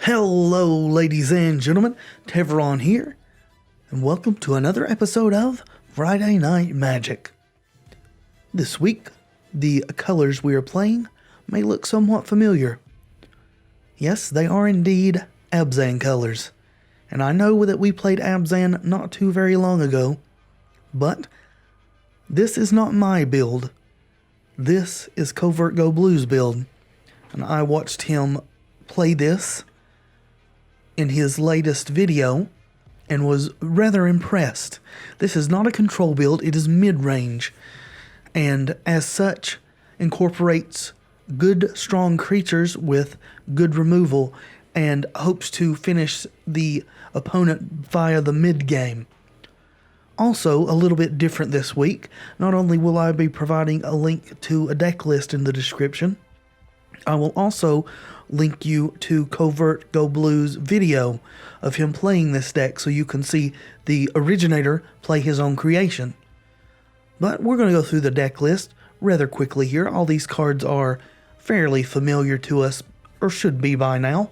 Hello, ladies and gentlemen, Tevaron here, and welcome to another episode of Friday Night Magic. This week, the colors we are playing may look somewhat familiar. Yes, they are indeed Abzan colors, and I know that we played Abzan not too very long ago, but this is not my build. This is Covert Go Blue's build, and I watched him play this in his latest video and was rather impressed. This is not a control build, it is mid-range, and as such incorporates good strong creatures with good removal and hopes to finish the opponent via the mid-game. Also, a little bit different this week, not only will I be providing a link to a deck list in the description, I will also link you to Covert Go Blue's video of him playing this deck so you can see the originator play his own creation. But we're going to go through the deck list rather quickly here. All these cards are fairly familiar to us, or should be by now.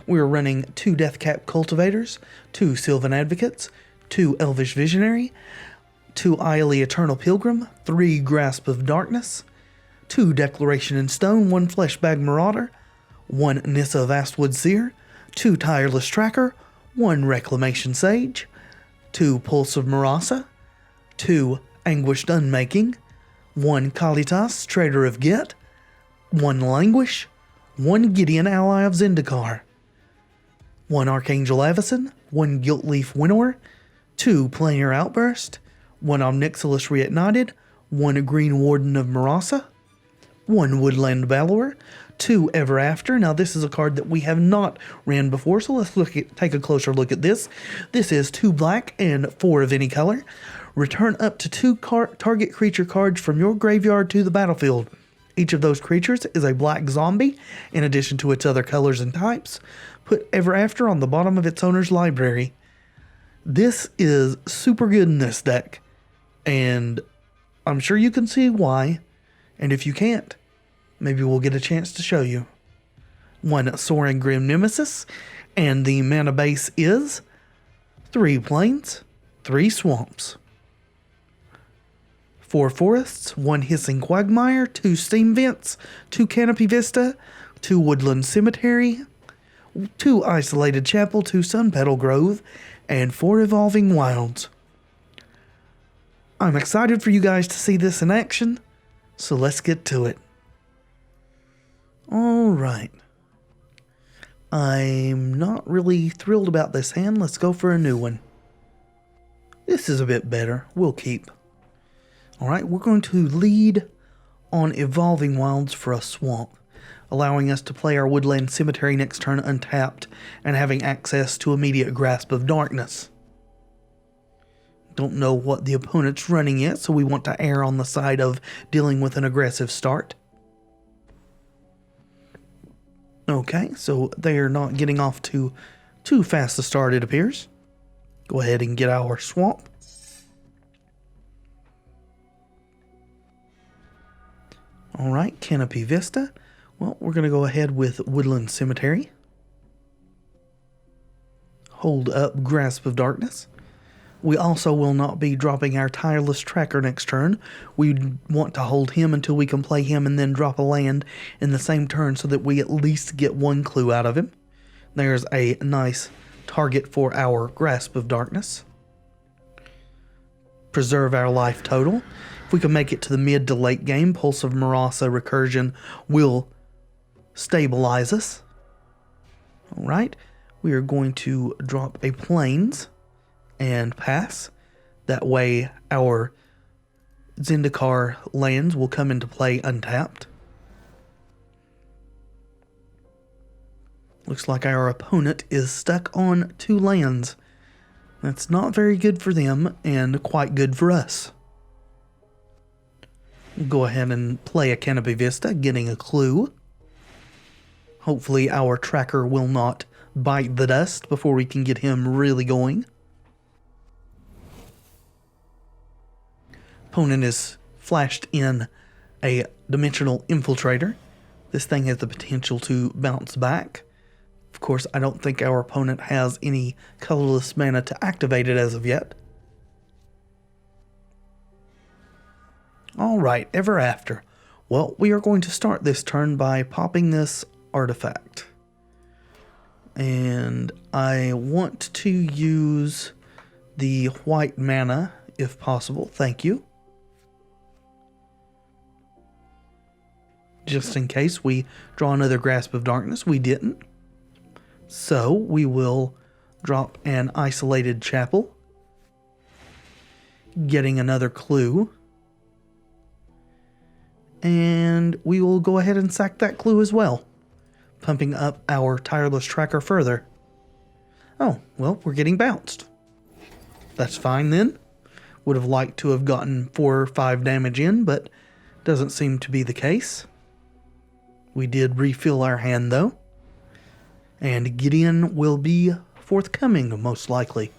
We're running 2 Deathcap Cultivators, 2 Sylvan Advocates, 2 Elvish Visionary, 2 Isley Eternal Pilgrim, 3 Grasp of Darkness, 2 Declaration in Stone, 1 Fleshbag Marauder, 1 Nissa Vastwood Seer, 2 Tireless Tracker, 1 Reclamation Sage, 2 Pulse of Marasa, 2 Anguished Unmaking, 1 Kalitas, Trader of Get, 1 Languish, 1 Gideon Ally of Zendikar, 1 Archangel Avacyn, 1 Guiltleaf Winnower, 2 Planar Outburst, 1 Omnixilus Reignited, 1 Green Warden of Marasa, 1 Woodland Balor, 2 Ever After. Now this is a card that we have not ran before, so let's take a closer look at this. This is 2 black and 4 of any color. Return up to 2 target creature cards from your graveyard to the battlefield. Each of those creatures is a black zombie, in addition to its other colors and types. Put Ever After on the bottom of its owner's library. This is super good in this deck, and I'm sure you can see why, and if you can't, maybe we'll get a chance to show you. 1 Soaring Grim Nemesis, and the mana base is 3 plains, 3 swamps, 4 forests, 1 Hissing Quagmire, 2 Steam Vents, 2 Canopy Vista, 2 Woodland Cemetery, 2 Isolated Chapel, 2 Sun Petal Grove, and 4 Evolving Wilds. I'm excited for you guys to see this in action, so let's get to it. Alright. I'm not really thrilled about this hand. Let's go for a new one. This is a bit better. We'll keep. Alright, we're going to lead on Evolving Wilds for a swamp, allowing us to play our Woodland Cemetery next turn untapped and having access to immediate Grasp of Darkness. Don't know what the opponent's running yet, so we want to err on the side of dealing with an aggressive start. Okay, so they are not getting off to too fast a start, it appears. Go ahead and get our swamp. Alright, Canopy Vista. Well, we're going to go ahead with Woodland Cemetery. Hold up Grasp of Darkness. We also will not be dropping our Tireless Tracker next turn. We want to hold him until we can play him and then drop a land in the same turn so that we at least get 1 clue out of him. There's a nice target for our Grasp of Darkness. Preserve our life total. If we can make it to the mid to late game, Pulse of Marasa Recursion will stabilize us. Alright, we are going to drop a Plains and pass. That way our Zendikar lands will come into play untapped. Looks like our opponent is stuck on 2 lands. That's not very good for them and quite good for us. Go ahead and play a Canopy Vista, getting a clue. Hopefully our tracker will not bite the dust before we can get him really going. Opponent is flashed in a Dimensional Infiltrator. This thing has the potential to bounce back Of course, I don't think our opponent has any colorless mana to activate it as of yet. Alright, ever after. Well, we are going to start this turn by popping this artifact. And I want to use the white mana, if possible. Thank you. Just in case we draw another Grasp of Darkness. We didn't. So we will drop an Isolated Chapel, getting another clue. And we will go ahead and sack that clue as well, pumping up our Tireless Tracker further. Oh, well, we're getting bounced. That's fine then. Would have liked to have gotten 4 or 5 damage in, but doesn't seem to be the case. We did refill our hand though. And Gideon will be forthcoming, most likely.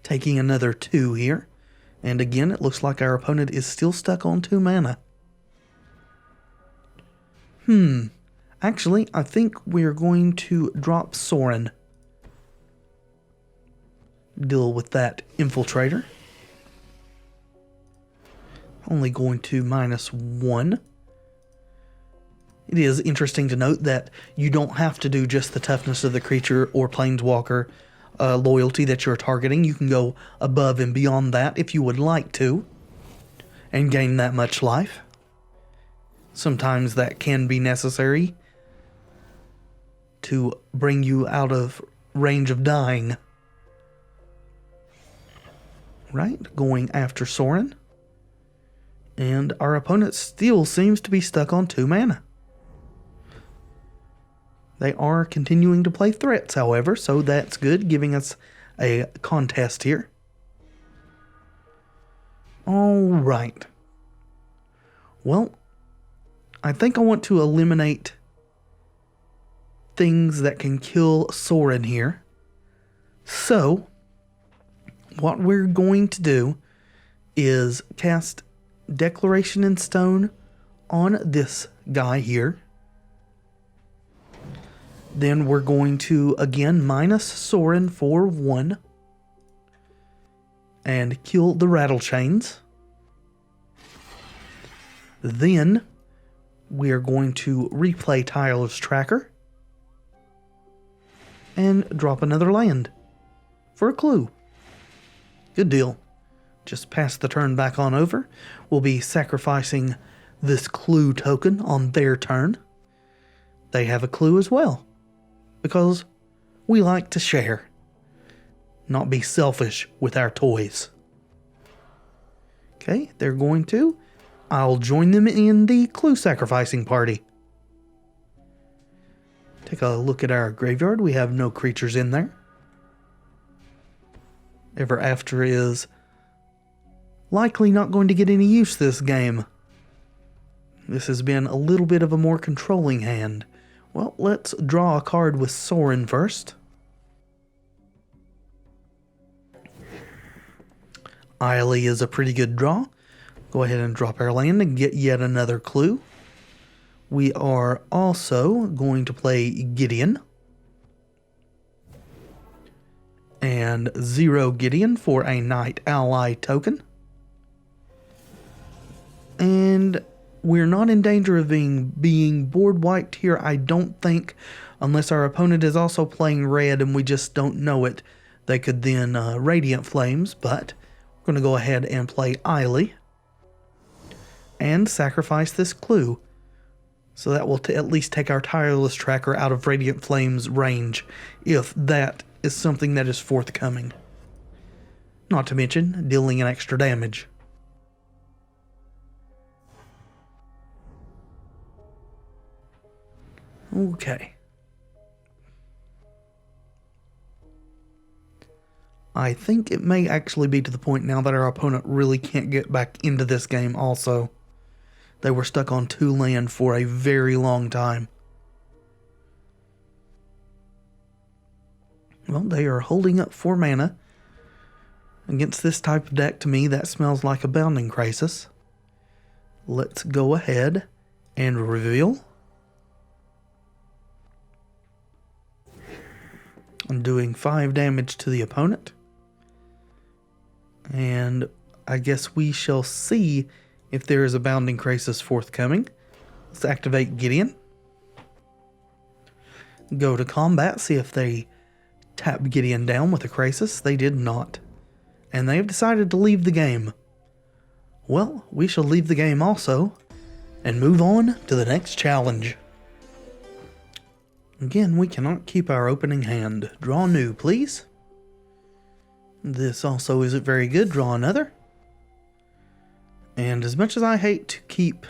Taking another 2 here. And again, it looks like our opponent is still stuck on 2 mana. Actually, I think we're going to drop Sorin. Deal with that Infiltrator. Only going to -1. It is interesting to note that you don't have to do just the toughness of the creature or planeswalker loyalty that you're targeting. You can go above and beyond that if you would like to and gain that much life. Sometimes that can be necessary to bring you out of range of dying. Right, going after Sorin. And our opponent still seems to be stuck on 2 mana. They are continuing to play threats, however, so that's good, giving us a contest here. Alright. Well, I think I want to eliminate things that can kill Sorin here. So, what we're going to do is cast Declaration in Stone on this guy here. Then we're going to, again, minus Sorin for 1. And kill the Rattle Chains. Then we are going to replay Tireless Tracker. And drop another land. For a clue. Good deal. Just pass the turn back on over. We'll be sacrificing this clue token on their turn. They have a clue as well. Because we like to share. Not be selfish with our toys. Okay, they're going to. I'll join them in the clue sacrificing party. Take a look at our graveyard. We have no creatures in there. Ever After is likely not going to get any use this game. This has been a little bit of a more controlling hand. Well, let's draw a card with Sorin first. Eiley is a pretty good draw. Go ahead and drop our land and get yet another clue. We are also going to play Gideon. And 0 Gideon for a Knight Ally token. And we're not in danger of being board wiped here, I don't think, unless our opponent is also playing red and we just don't know it. They could then Radiant Flames, but we're going to go ahead and play Eiley and sacrifice this clue. So that will at least take our Tireless Tracker out of Radiant Flames range, if that is something that is forthcoming. Not to mention dealing an extra damage. Okay. I think it may actually be to the point now that our opponent really can't get back into this game also. They were stuck on 2 land for a very long time. Well, they are holding up 4 mana. Against this type of deck, to me, that smells like a Bounding Crisis. Let's go ahead and reveal. I'm doing 5 damage to the opponent. And I guess we shall see if there is a Bounding Crisis forthcoming. Let's activate Gideon. Go to combat, see if they tap Gideon down with a Crisis. They did not. And they have decided to leave the game. Well, we shall leave the game also and move on to the next challenge. Again, we cannot keep our opening hand. Draw new, please. This also isn't very good. Draw another. And as much as I hate to keep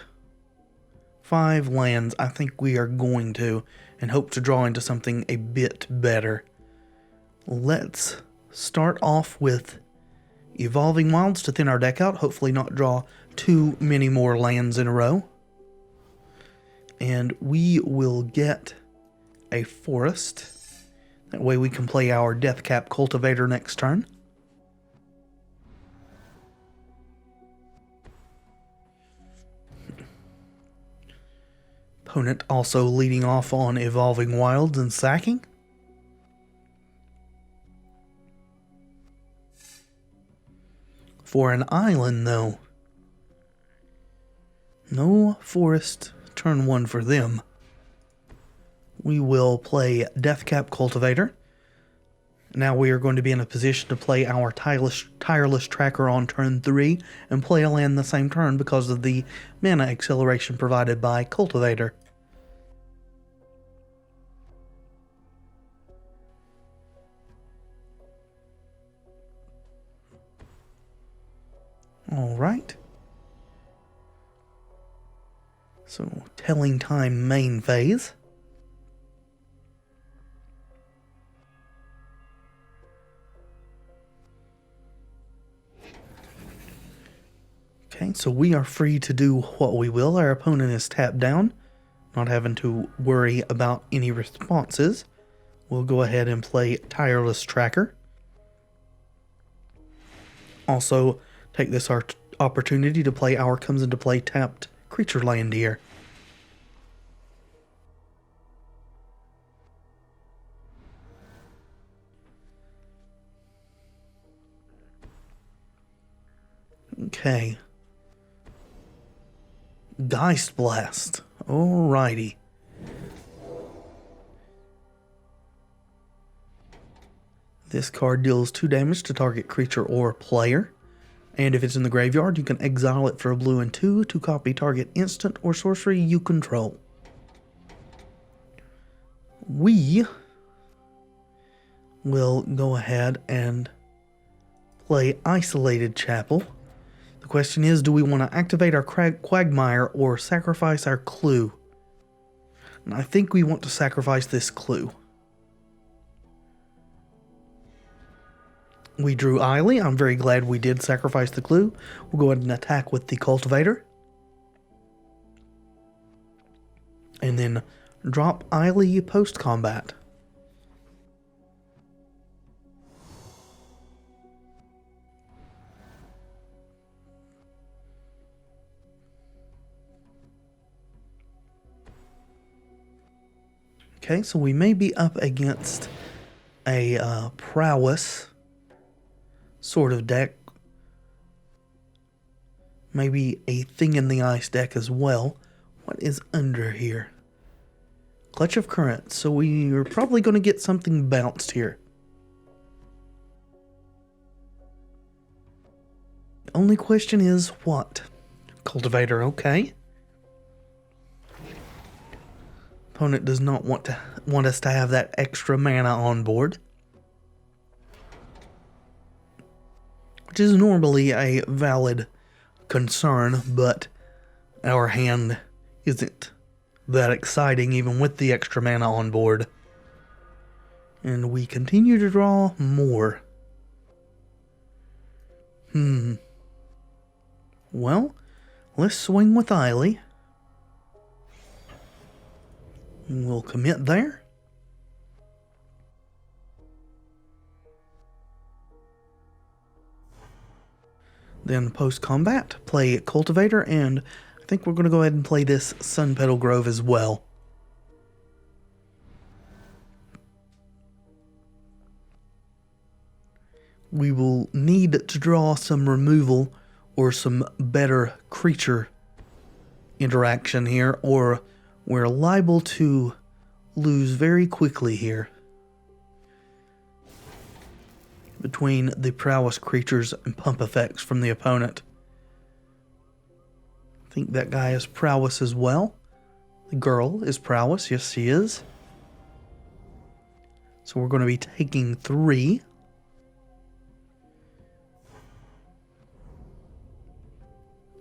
5 lands, I think we are going to, and hope to draw into something a bit better. Let's start off with Evolving Wilds to thin our deck out. Hopefully not draw too many more lands in a row. And we will get a forest. That way we can play our Deathcap Cultivator next turn. Opponent also leading off on Evolving Wilds and sacking. For an island, though. No forest turn 1 for them. We will play Deathcap Cultivator. Now we are going to be in a position to play our Tireless Tracker on turn 3 and play a land the same turn because of the mana acceleration provided by Cultivator. Alright. So, Telling Time main phase. Okay, so we are free to do what we will. Our opponent is tapped down, not having to worry about any responses. We'll go ahead and play Tireless Tracker. Also, take this opportunity to play our comes into play tapped creature land here. Okay. Geist Blast. Alrighty. This card deals 2 damage to target creature or player. And if it's in the graveyard, you can exile it for a blue and 2 to copy target instant or sorcery you control. We will go ahead and play Isolated Chapel. The question is, do we want to activate our Quagmire or sacrifice our Clue? And I think we want to sacrifice this Clue. We drew Eiley. I'm very glad we did sacrifice the Clue. We'll go ahead and attack with the Cultivator. And then drop Eiley post-combat. Okay, so we may be up against a prowess sort of deck. Maybe a Thing in the Ice deck as well. What is under here? Clutch of Current. So we are probably going to get something bounced here. The only question is what? Cultivator, okay. Opponent does not want us to have that extra mana on board, which is normally a valid concern, but our hand isn't that exciting even with the extra mana on board. And we continue to draw more. Well, let's swing with Eiley. We'll commit there. Then post-combat, play Cultivator and I think we're going to go ahead and play this Sun Petal Grove as well. We will need to draw some removal or some better creature interaction here, or we're liable to lose very quickly here. Between the prowess creatures and pump effects from the opponent. I think that guy is prowess as well. The girl is prowess, yes she is. So we're going to be taking 3.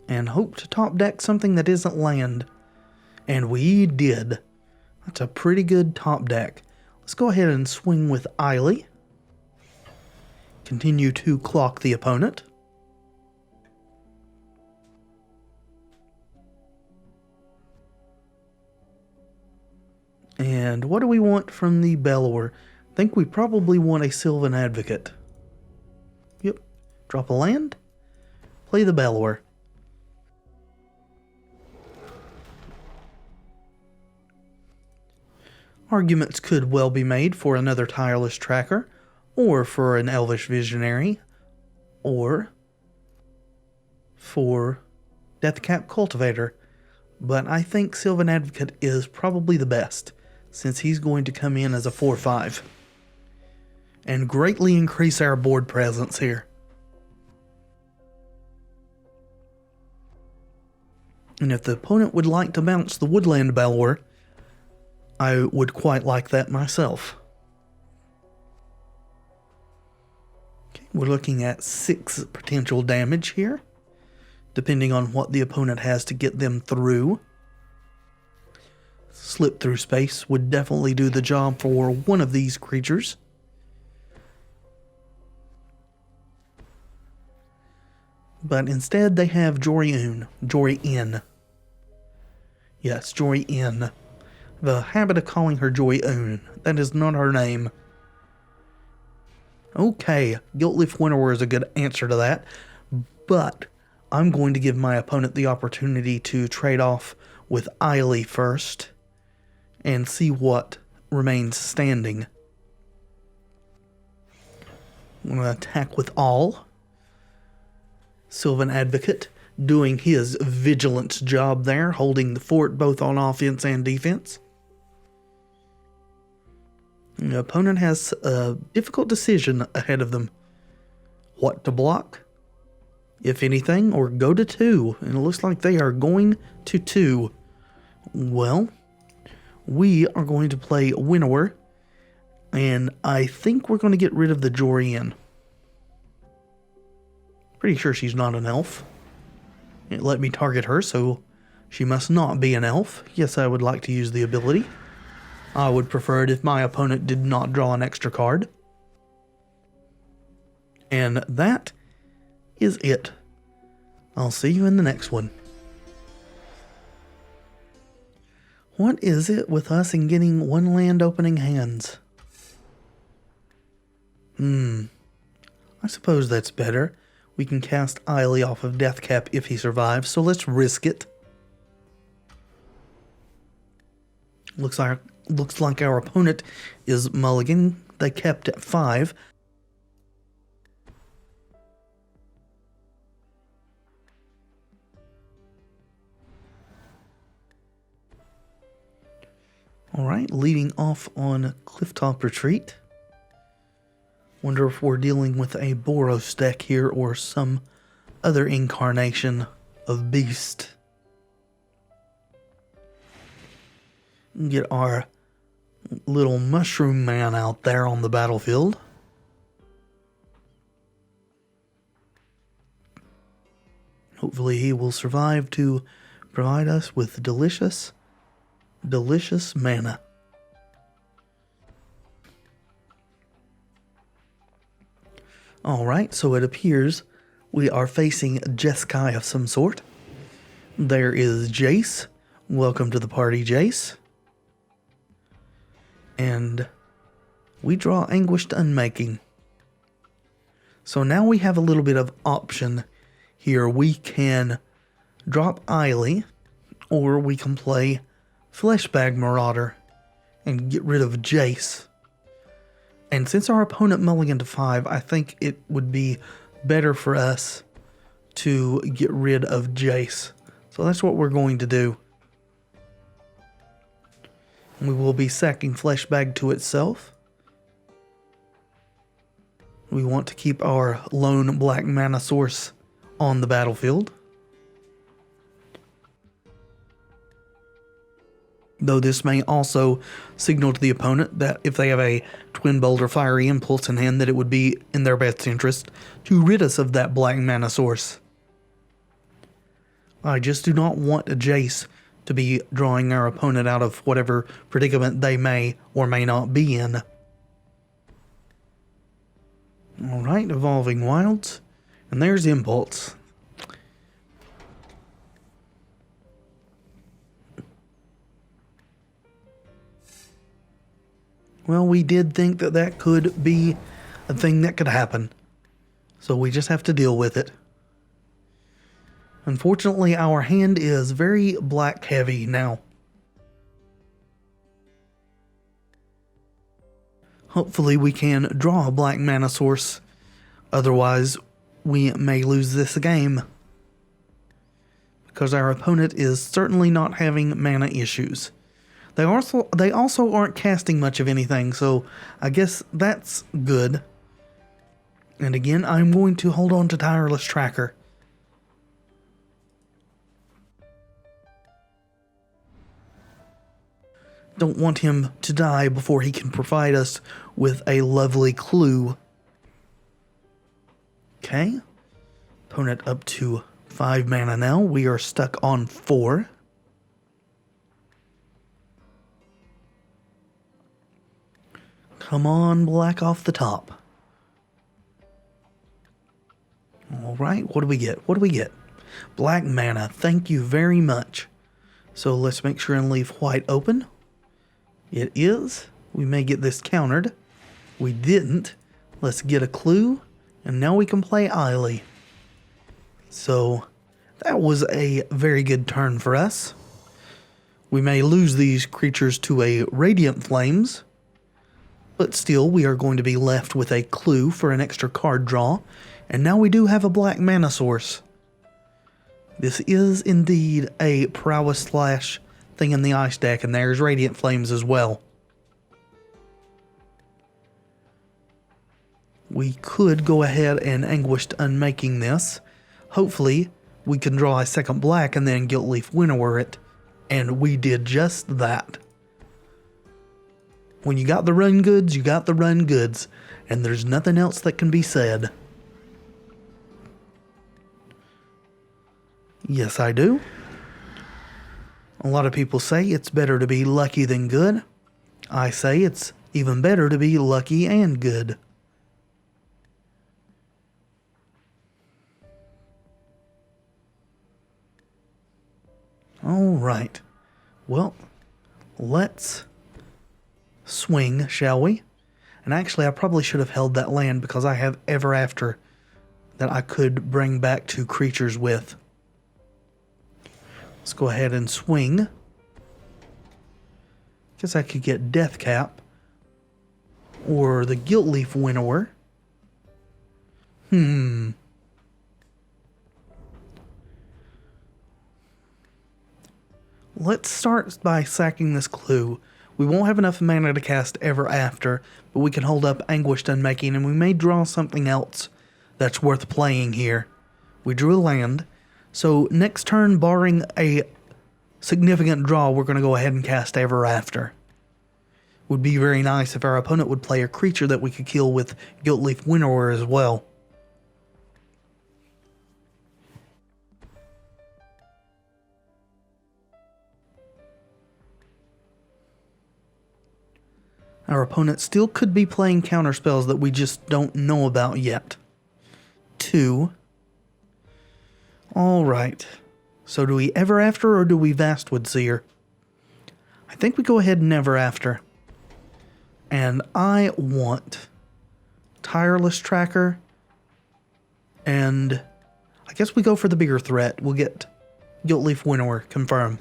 And hope to top deck something that isn't land. And we did. That's a pretty good top deck. Let's go ahead and swing with Eiley. Continue to clock the opponent. And what do we want from the Bellower? I think we probably want a Sylvan Advocate. Yep. Drop a land. Play the Bellower. Arguments could well be made for another Tireless Tracker, or for an Elvish Visionary, or for Deathcap Cultivator, but I think Sylvan Advocate is probably the best, since he's going to come in as a 4/5, and greatly increase our board presence here. And if the opponent would like to bounce the Woodland Bellower, I would quite like that myself. Okay, we're looking at 6 potential damage here, depending on what the opponent has to get them through. Slip through space would definitely do the job for one of these creatures. But instead they have Joriun. Joriin. Yes, Joriin. The habit of calling her Joy-Un. That is not her name. Okay, Guiltleaf Winnower is a good answer to that. But I'm going to give my opponent the opportunity to trade off with Eiley first and see what remains standing. I'm going to attack with all. Sylvan Advocate doing his vigilance job there, holding the fort both on offense and defense. The opponent has a difficult decision ahead of them. What to block, if anything, or go to 2. And it looks like they are going to 2. Well, we are going to play Winnower, and I think we're going to get rid of the Jorian. Pretty sure she's not an elf. It let me target her, so she must not be an elf. Yes, I would like to use the ability. I would prefer it if my opponent did not draw an extra card. And that is it. I'll see you in the next one. What is it with us in getting 1 land opening hands? I suppose that's better. We can cast Eiley off of Deathcap if he survives, so let's risk it. Looks like our opponent is mulligan. They kept at 5. Alright, leading off on Clifftop Retreat. Wonder if we're dealing with a Boros deck here or some other incarnation of beast. Get our little mushroom man out there on the battlefield. Hopefully he will survive to provide us with delicious mana. Alright, so it appears we are facing Jeskai of some sort. There is Jace. Welcome to the party, Jace. And we draw Anguished Unmaking. So now we have a little bit of option here. We can drop Eiley Or we can play Fleshbag Marauder and get rid of Jace. And since our opponent mulliganed to 5, I think it would be better for us to get rid of Jace. So that's what we're going to do. We will be sacking Fleshbag to itself. We want to keep our lone black mana source on the battlefield. Though this may also signal to the opponent that if they have a Twin Bolt or Fiery Impulse in hand, that it would be in their best interest to rid us of that black mana source. I just do not want a Jace to be drawing our opponent out of whatever predicament they may or may not be in. Alright, Evolving Wilds. And there's Impulse. Well, we did think that that could be a thing that could happen. So we just have to deal with it. Unfortunately, our hand is very black heavy now. Hopefully we can draw a black mana source. Otherwise, we may lose this game. Because our opponent is certainly not having mana issues. They also aren't casting much of anything, so I guess that's good. And again, I'm going to hold on to Tireless Tracker. Don't want him to die before he can provide us with a lovely clue. Okay. Opponent up to 5 mana now. We are stuck on 4. Come on, black off the top. Alright, what do we get? What do we get? Black mana, thank you very much. So let's make sure and leave white open. It is. We may get this countered. We didn't. Let's get a clue. And now we can play Eiley. So that was a very good turn for us. We may lose these creatures to a Radiant Flames. But still, we are going to be left with a clue for an extra card draw. And now we do have a black mana source. This is indeed a prowess slash thing in the ice deck, and there's Radiant Flames as well. We could go ahead and Anguished Unmaking this. Hopefully, we can draw a second black and then Guiltleaf Winnower it. And we did just that. When you got the run goods, you got the run goods. And there's nothing else that can be said. Yes, I do. A lot of people say it's better to be lucky than good. I say it's even better to be lucky and good. Alright. Well, let's swing, shall we? And actually, I probably should have held that land because I have Ever After that I could bring back 2 creatures with. Let's go ahead and swing. Guess I could get Death Cap or the Guiltleaf Winnower. Let's start by sacking this clue. We won't have enough mana to cast Ever After, but we can hold up Anguished Unmaking, and we may draw something else that's worth playing here. We drew a land, so next turn, barring a significant draw, we're going to go ahead and cast Ever After. Would be very nice if our opponent would play a creature that we could kill with Guiltleaf Winnower as well. Our opponent still could be playing counterspells that we just don't know about yet. 2. Alright. So do we Ever After or do we Vastwood Seer? I think we go ahead and Ever After. And I want Tireless Tracker. And I guess we go for the bigger threat. We'll get Guiltleaf Winnower, confirm.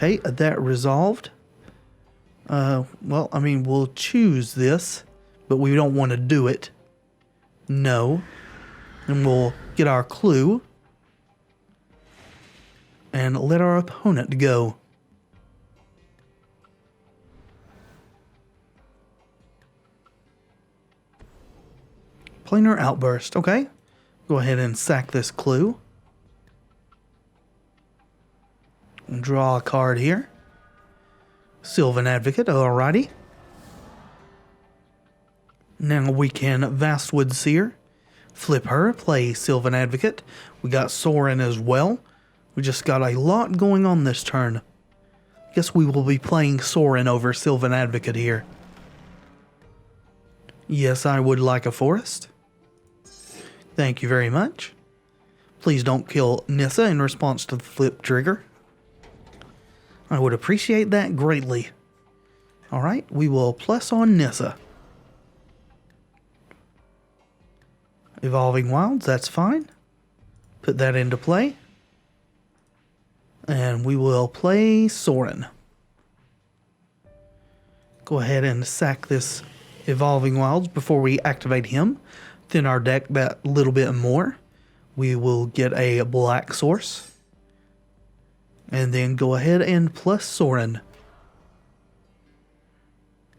Okay, that resolved. Well, I mean, we'll choose this, but we don't want to do it. No. And we'll get our clue and let our opponent go. Planar outburst. Okay. Go ahead and sack this clue. Draw a card here. Sylvan Advocate, alrighty. Now we can Vastwood Seer, flip her, play Sylvan Advocate. We got Sorin as well. We just got a lot going on this turn. Guess we will be playing Sorin over Sylvan Advocate here. Yes, I would like a forest. Thank you very much. Please don't kill Nissa in response to the flip trigger. I would appreciate that greatly. Alright, we will plus on Nissa. Evolving Wilds, that's fine. Put that into play. And we will play Sorin. Go ahead and sack this Evolving Wilds before we activate him. Thin our deck that little bit more. We will get a black source. And then go ahead and plus Sorin.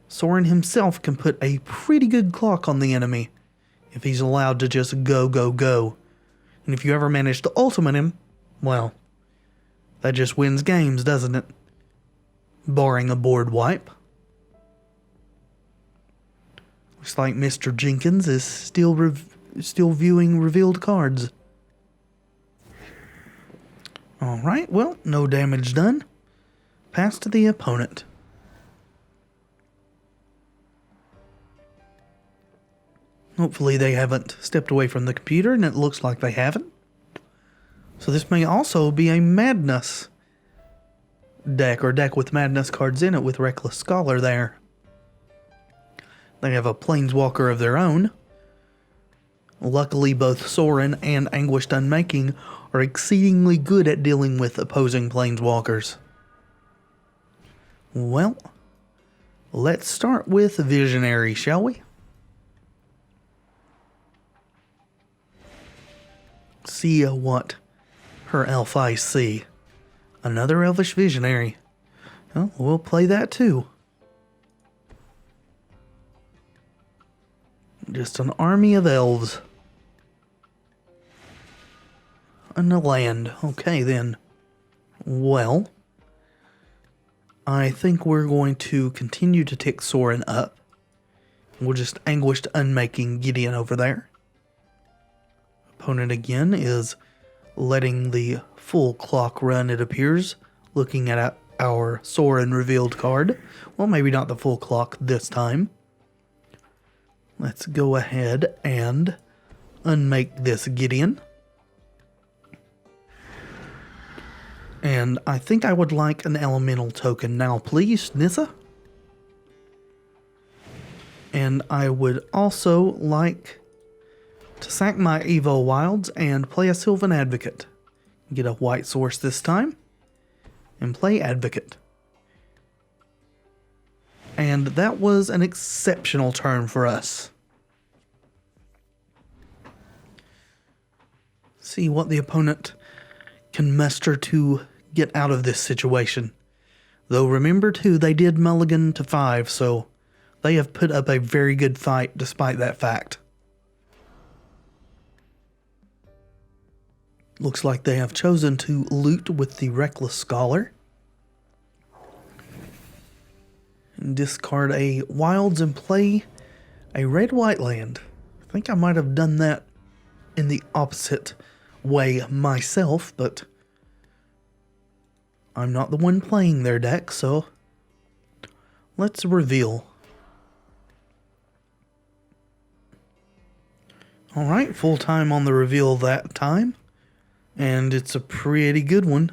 Sorin himself can put a pretty good clock on the enemy if he's allowed to just go, go, go. And if you ever manage to ultimate him, well, that just wins games, doesn't it? Barring a board wipe. Looks like Mr. Jenkins is still viewing revealed cards. Alright, well, no damage done. Pass to the opponent. Hopefully they haven't stepped away from the computer, and it looks like they haven't. So this may also be a Madness deck, or deck with Madness cards in it with Reckless Scholar there. They have a Planeswalker of their own. Luckily, both Sorin and Anguished Unmaking are exceedingly good at dealing with opposing Planeswalkers. Well, let's start with Visionary, shall we? See what her elf eyes see. Another Elvish Visionary. Well, we'll play that too. Just an army of elves. And a land. Okay, then. Well, I think we're going to continue to tick Sorin up. We'll just Anguished Unmaking Gideon over there. Opponent again is letting the full clock run, it appears. Looking at our Sorin revealed card. Well, maybe not the full clock this time. Let's go ahead and unmake this Gideon. And I think I would like an elemental token now, please, Nissa. And I would also like to sack my Evo Wilds and play a Sylvan Advocate. Get a white source this time. And play Advocate. And that was an exceptional turn for us. See what the opponent can muster to get out of this situation. Though remember too, they did mulligan to 5, so they have put up a very good fight despite that fact. Looks like they have chosen to loot with the Reckless Scholar. And discard a Wilds and play a red-white land. I think I might have done that in the opposite way myself, but I'm not the one playing their deck, so let's reveal. Alright, full time on the reveal that time, and it's a pretty good one.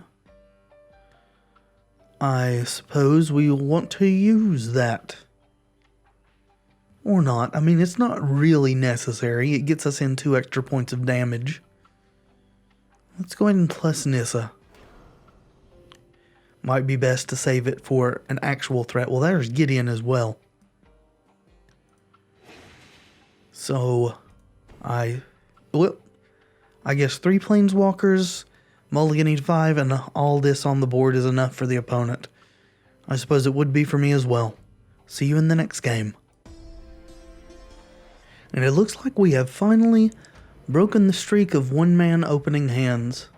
I suppose we want to use that. Or not. I mean, it's not really necessary. It gets us in 2 extra points of damage. Let's go ahead and plus Nissa. Might be best to save it for an actual threat. Well, there's Gideon as well. So, I guess 3 planeswalkers, mulliganing 5, and all this on the board is enough for the opponent. I suppose it would be for me as well. See you in the next game. And it looks like we have finally broken the streak of one-man opening hands.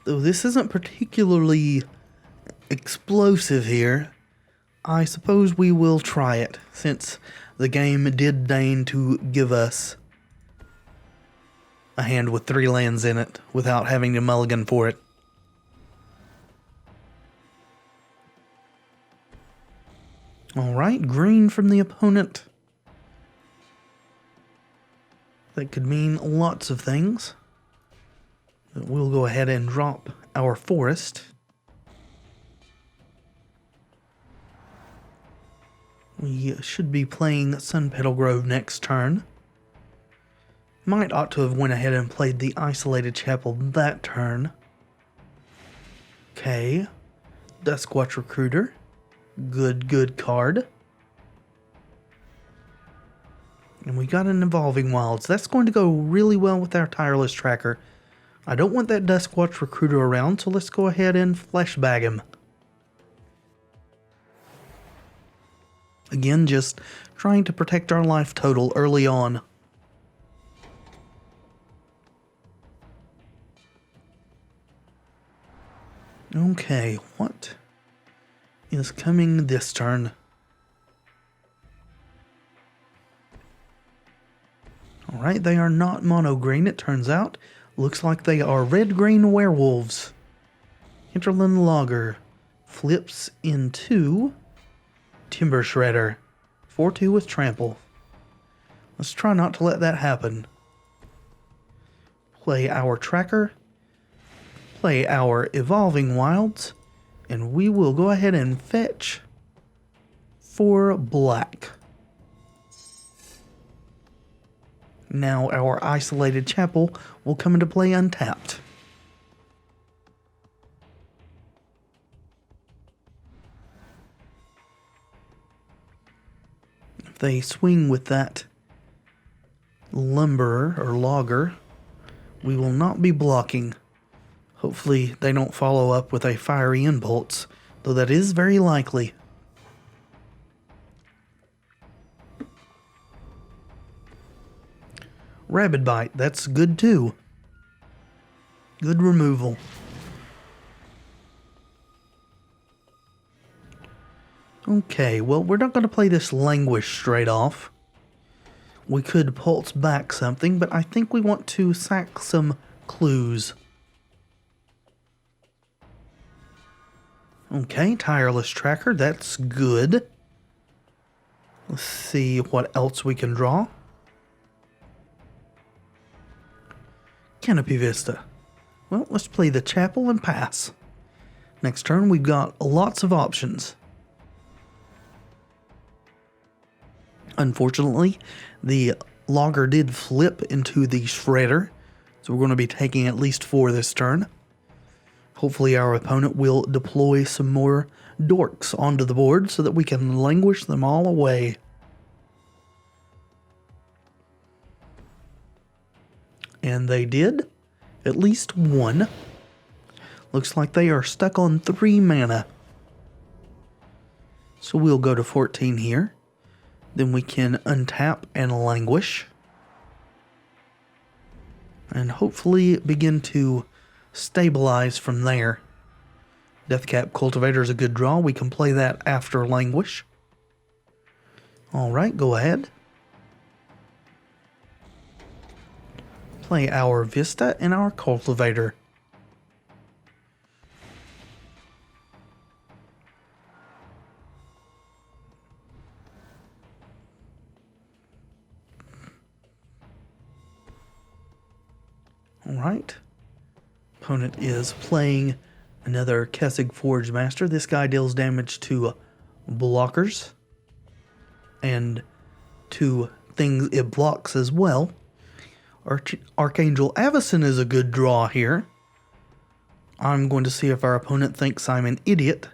Though this isn't particularly explosive here, I suppose we will try it, since the game did deign to give us a hand with 3 lands in it without having to mulligan for it. Alright, green from the opponent. That could mean lots of things. But we'll go ahead and drop our forest. We should be playing Sunpetal Grove next turn. Might ought to have went ahead and played the Isolated Chapel that turn. Okay. Duskwatch Recruiter. Good card. And we got an Evolving Wilds. That's going to go really well with our Tireless Tracker. I don't want that Duskwatch Recruiter around, so let's go ahead and fleshbag him. Again, just trying to protect our life total early on. Okay, what is coming this turn? Alright, they are not mono-green, it turns out. Looks like they are red-green werewolves. Hinterland Logger flips into Timber Shredder. 4-2 with Trample. Let's try not to let that happen. Play our Tracker. Play our Evolving Wilds. And we will go ahead and fetch for black. Now our Isolated Chapel will come into play untapped. If they swing with that Lumberer or Logger, we will not be blocking. Hopefully they don't follow up with a Fiery Impulse, though that is very likely. Rabid Bite, that's good too. Good removal. Okay, well, we're not going to play this Languish straight off. We could pulse back something, but I think we want to sack some clues. Okay, Tireless Tracker, that's good. Let's see what else we can draw. Canopy Vista. Well, let's play the Chapel and pass. Next turn, we've got lots of options. Unfortunately, the Logger did flip into the Shredder, so we're going to be taking at least 4 this turn. Hopefully our opponent will deploy some more dorks onto the board so that we can languish them all away. And they did. At least 1. Looks like they are stuck on 3 mana. So we'll go to 14 here. Then we can untap and languish. And hopefully begin to stabilize from there. Deathcap Cultivator is a good draw. We can play that after languish. Alright, go ahead. Play our Vista and our Cultivator. Alright. Opponent is playing another Kessig Forge Master. This guy deals damage to blockers and to things it blocks as well. Archangel Avacyn is a good draw here. I'm going to see if our opponent thinks I'm an idiot.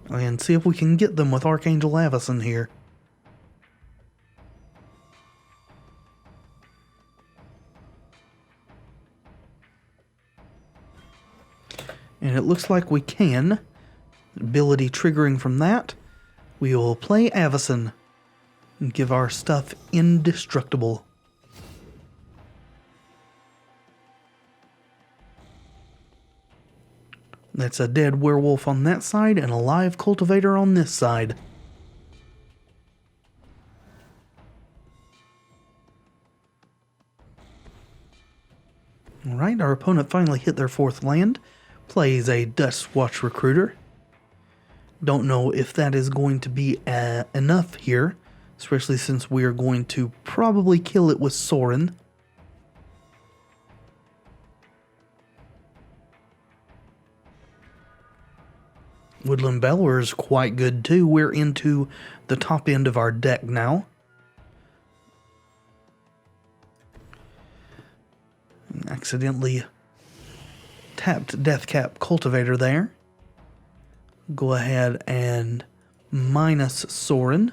And see if we can get them with Archangel Avacyn here. And it looks like we can. Ability triggering from that. We will play Avacyn and give our stuff indestructible. That's a dead werewolf on that side and a live cultivator on this side. Alright, our opponent finally hit their 4th land. Plays a Dustwatch Recruiter. Don't know if that is going to be enough here, especially since we are going to probably kill it with Sorin. Woodland Bellower is quite good too. We're into the top end of our deck now. Accidentally tapped Deathcap Cultivator there. Go ahead and minus Sorin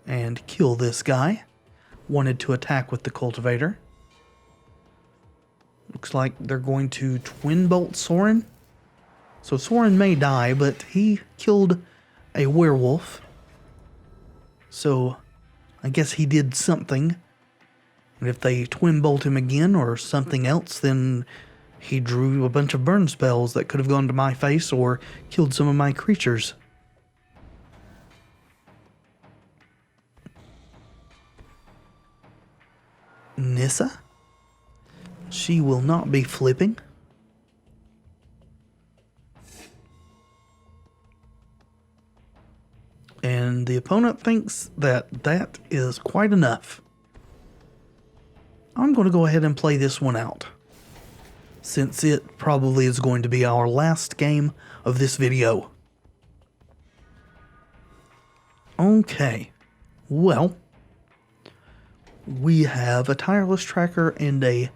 and kill this guy. Wanted to attack with the Cultivator. Looks like they're going to Twin Bolt Sorin. So Sorin may die, but he killed a werewolf. So I guess he did something. And if they Twin Bolt him again or something else, then he drew a bunch of burn spells that could have gone to my face or killed some of my creatures. Nissa? She will not be flipping. And the opponent thinks that that is quite enough. I'm going to go ahead and play this one out, since it probably is going to be our last game of this video. Okay, well, we have a Tireless Tracker and a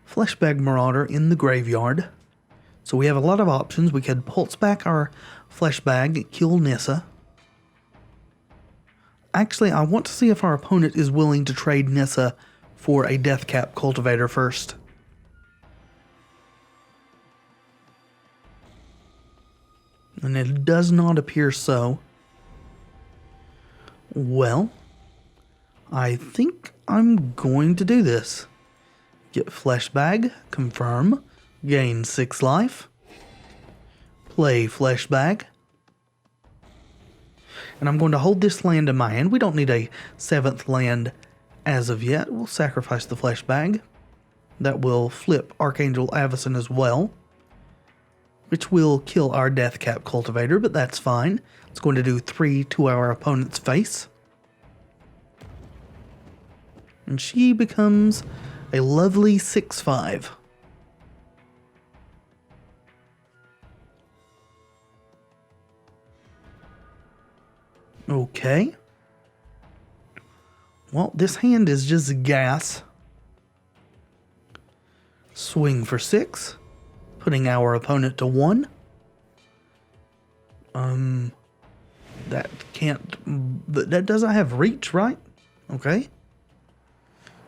Fleshbag Marauder in the graveyard. So we have a lot of options. We could pulse back our Fleshbag, kill Nissa. Actually, I want to see if our opponent is willing to trade Nissa for a Deathcap Cultivator first. And it does not appear so. Well, I think I'm going to do this. Get Fleshbag, confirm, gain 6 life. Play Fleshbag. And I'm going to hold this land in my hand. We don't need a 7th land as of yet. We'll sacrifice the Fleshbag. That will flip Archangel Avacyn as well, which will kill our Deathcap Cultivator, but that's fine. It's going to do 3 to our opponent's face. And she becomes a lovely 6/5. Okay. Well, this hand is just gas. Swing for 6, putting our opponent to 1. That can't... That doesn't have reach, right? Okay.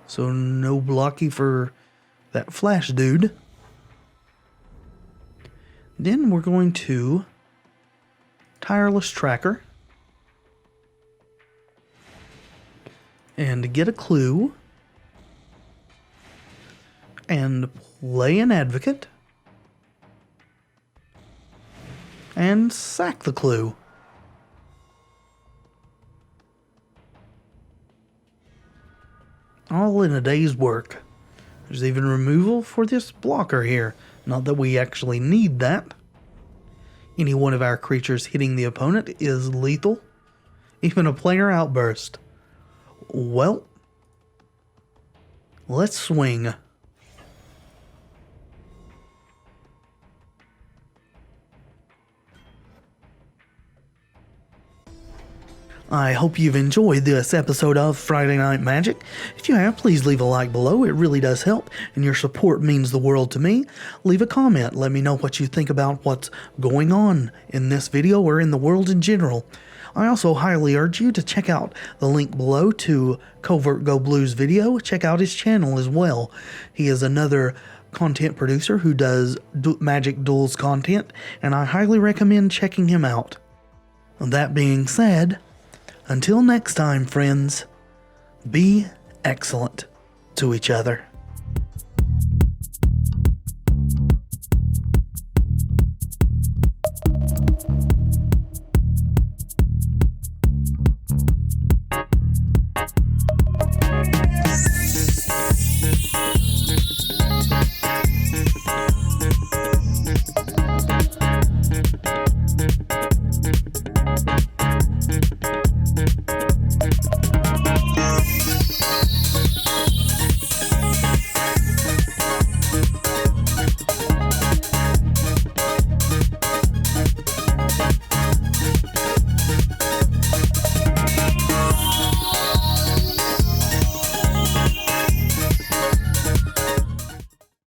So no blocky for that flash dude. Then we're going to Tireless Tracker. And get a clue. And play an Advocate. And sack the clue. All in a day's work. There's even removal for this blocker here. Not that we actually need that. Any one of our creatures hitting the opponent is lethal. Even a planar outburst. Well, let's swing. I hope you've enjoyed this episode of Friday Night Magic. If you have, please leave a like below. It really does help, and your support means the world to me. Leave a comment. Let me know what you think about what's going on in this video or in the world in general. I also highly urge you to check out the link below to Covert Go Blue's video. Check out his channel as well. He is another content producer who does Magic Duels content, and I highly recommend checking him out. That being said, until next time, friends, be excellent to each other.